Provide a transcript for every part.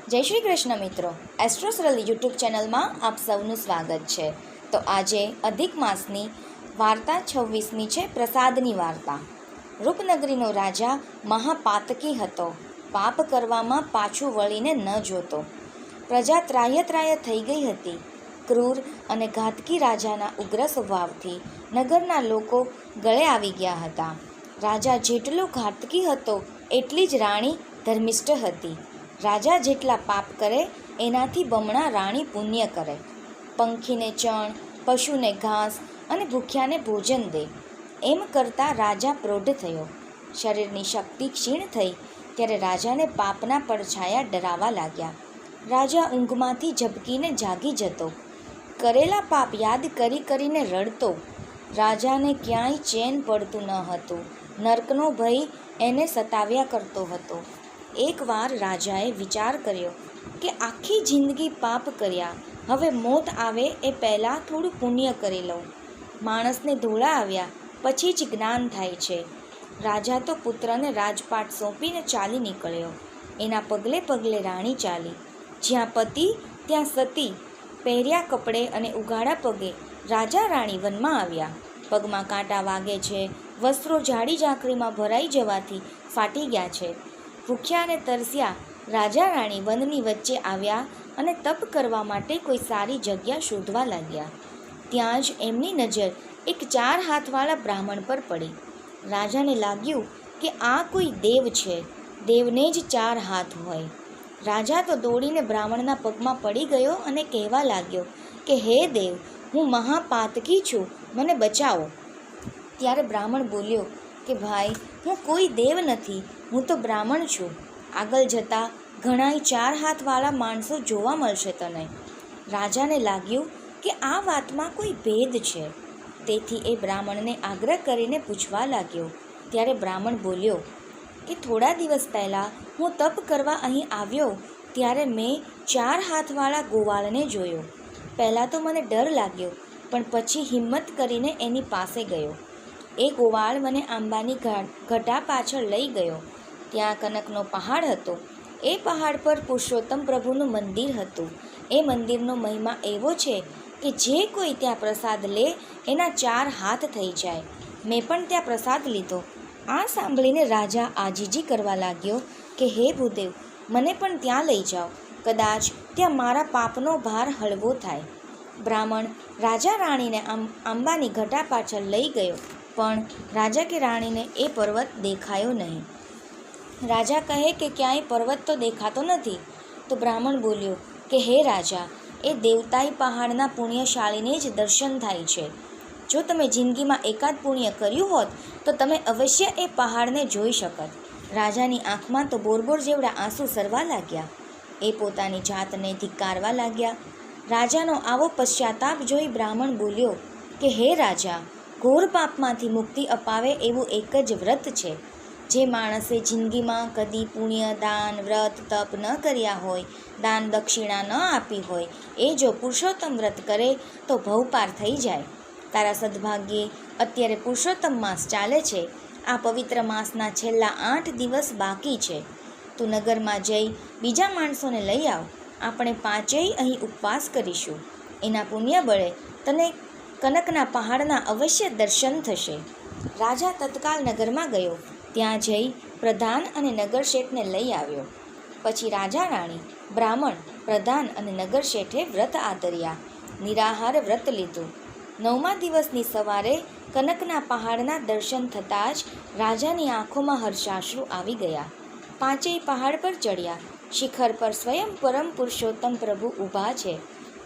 જય શ્રી કૃષ્ણ મિત્રો, એસ્ટ્રોસરલ યુટ્યુબ ચેનલમાં આપ સૌનું સ્વાગત છે। તો આજે અધિક માસની વાર્તા 26મી છે, પ્રસાદની વાર્તા। રૂપનગરીનો રાજા મહાપાતકી હતો, પાપ કરવામાં પાછું વળીને ન જોતો। પ્રજા ત્રાહ્ય થઈ ગઈ હતી। ક્રૂર અને ઘાતકી રાજાના ઉગ્ર સ્વભાવથી નગરના લોકો ગળે આવી ગયા હતા। રાજા જેટલો ઘાતકી હતો એટલી જ રાણી ધર્મિષ્ઠ હતી। રાજા જેટલા પાપ કરે એનાથી બમણા રાણી પુણ્ય કરે। પંખીને ચણ, પશુને ઘાસ અને ભૂખ્યાને ભોજન દે, એમ કરતાં રાજા પ્રૌઢ થયો। શરીરની શક્તિ ક્ષીણ થઈ ત્યારે રાજાને પાપના પડછાયા ડરાવા લાગ્યા। રાજા ઊંઘમાંથી ઝબકીને જાગી જતો, કરેલા પાપ યાદ કરીને રડતો। રાજાને ક્યાંય ચેન પડતું ન હતું, નર્કનો ભય એને સતાવ્યા કરતો હતો। એકવાર રાજાએ વિચાર કર્યો કે આખી જિંદગી પાપ કર્યા, હવે મોત આવે એ પહેલાં થોડું પુણ્ય કરી લઉં। માણસને ધોળા આવ્યા પછી જ જ્ઞાન થાય છે। રાજા તો પુત્રને રાજપાટ સોંપીને ચાલી નીકળ્યો। એના પગલે પગલે રાણી ચાલી, જ્યાં પતિ ત્યાં સતી। પહેર્યા કપડે અને ઉઘાડા પગે રાજા રાણી વનમાં આવ્યા। પગમાં કાંટા વાગે છે, વસ્ત્રો જાડી ઝાંખરીમાં ભરાઈ જવાથી ફાટી ગયા છે। ભૂખ્યા અને તરસ્યા રાજા રાણી વનની વચ્ચે આવ્યા અને તપ કરવા માટે કોઈ સારી જગ્યા શોધવા લાગ્યા। ત્યાં જ એમની નજર એક 4 હાથવાળા બ્રાહ્મણ પર પડી। રાજાને લાગ્યું કે આ કોઈ દેવ છે, દેવને જ 4 હાથ હોય। રાજા તો દોડીને બ્રાહ્મણના પગમાં પડી ગયો અને કહેવા લાગ્યો કે હે દેવ, હું મહાપાતકી છું, મને બચાવો। ત્યારે બ્રાહ્મણ બોલ્યો કે ભાઈ, હું કોઈ દેવ નથી, હું તો બ્રાહ્મણ છું। આગળ જતાં ઘણાય 4 હાથવાળા માણસો જોવા મળશે તને। રાજાને લાગ્યું કે આ વાતમાં કોઈ ભેદ છે, તેથી એ બ્રાહ્મણને આગ્રહ કરીને પૂછવા લાગ્યો। ત્યારે બ્રાહ્મણ બોલ્યો કે થોડા દિવસ પહેલાં હું તપ કરવા અહીં આવ્યો ત્યારે મેં 4 હાથવાળા ગોવાળને જોયો। પહેલાં તો મને ડર લાગ્યો, પણ પછી હિંમત કરીને એની પાસે ગયો। એ ગોવાળ મને આંબાની ઘટા પાછળ લઈ ગયો। ત્યાં કનકનો પહાડ હતો। એ પહાડ પર પુરુષોત્તમ પ્રભુનું મંદિર હતું। એ મંદિરનો મહિમા એવો છે કે જે કોઈ ત્યાં પ્રસાદ લે એના 4 હાથ થઈ જાય। મેં પણ ત્યાં પ્રસાદ લીધો। આ સાંભળીને રાજા આજીજી કરવા લાગ્યો કે હે ભૂદેવ, મને પણ ત્યાં લઈ જાઓ, કદાચ ત્યાં મારા પાપનો ભાર હળવો થાય। બ્રાહ્મણ રાજા રાણીને આંબાની ઘટા પાછળ લઈ ગયો, પણ રાજા કે રાણીને એ પર્વત દેખાયો નહીં। રાજા કહે કે ક્યાંય પર્વત તો દેખાતો નથી। તો બ્રાહ્મણ બોલ્યો કે હે રાજા, એ દેવતાઈ પહાડના પુણ્યશાળીને જ દર્શન થાય છે। જો તમે જિંદગીમાં એકાદ પુણ્ય કર્યું હોત તો તમે અવશ્ય એ પહાડને જોઈ શકત। રાજાની આંખમાં તો બોરબોર જેવડા આંસુ સરવા લાગ્યા। એ પોતાની જાતને ધિક્કારવા લાગ્યા। રાજાનો આવો પશ્ચાતાપ જોઈ બ્રાહ્મણ બોલ્યો કે હે રાજા, ઘોર પાપમાંથી મુક્તિ અપાવે એવું એક જ વ્રત છે। જે માણસે જિંદગીમાં કદી પુણ્ય, દાન, વ્રત, તપ ન કર્યા હોય, દાન દક્ષિણા ન આપી હોય, એ જો પુરુષોત્તમ વ્રત કરે તો ભવપાર થઈ જાય। તારા સદભાગ્યે અત્યારે પુરુષોત્તમ માસ ચાલે છે। આ પવિત્ર માસના છેલ્લા 8 દિવસ બાકી છે। તું નગરમાં જઈ બીજા માણસોને લઈ આવ, આપણે 5એય અહીં ઉપવાસ કરીશું। એના પુણ્ય બળે તને કનકના પહાડના અવશ્ય દર્શન થશે। રાજા તત્કાલ નગરમાં ગયો। ત્યાં જઈ પ્રધાન અને નગર શેઠને લઈ આવ્યો। પછી રાજા રાણી, બ્રાહ્મણ, પ્રધાન અને નગર શેઠે વ્રત આદર્યા, નિરાહાર વ્રત લીધું। 9મા દિવસની સવારે કનકના પહાડના દર્શન થતાં જ રાજાની આંખોમાં હર્ષાશ્રુ આવી ગયા। 5એય પહાડ પર ચડ્યા। શિખર પર સ્વયં પરમ પુરુષોત્તમ પ્રભુ ઊભા છે।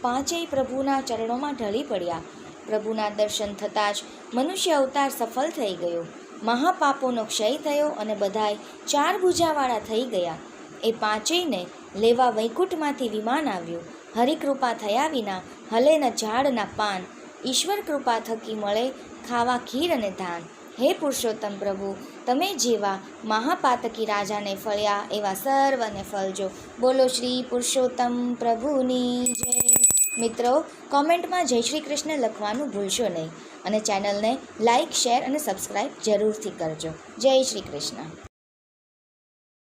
5એય પ્રભુના ચરણોમાં ઢળી પડ્યા। પ્રભુના દર્શન થતાં જ મનુષ્ય અવતાર સફળ થઈ ગયો। મહાપાપોનો ક્ષય થયો અને બધાય 4 ભુજાવાળા થઈ ગયા। એ 5એયને લેવા વૈકુંઠમાંથી વિમાન આવ્યું। હરિકૃપા થયા વિના હલે ન ઝાડના પાન, ઈશ્વર કૃપા થકી મળે ખાવા ખીર અને ધાન। હે પુરુષોત્તમ પ્રભુ, તમે જેવા મહાપાતકી રાજાને ફળ્યા એવા સર્વને ફળજો। બોલો શ્રી પુરુષોત્તમ પ્રભુની જય। મિત્રો, કોમેન્ટમાં જય શ્રી કૃષ્ણ લખવાનું ભૂલશો નહીં અને ચેનલને લાઇક, શેર અને સબસ્ક્રાઈબ જરૂરથી કરજો। જય શ્રી કૃષ્ણ।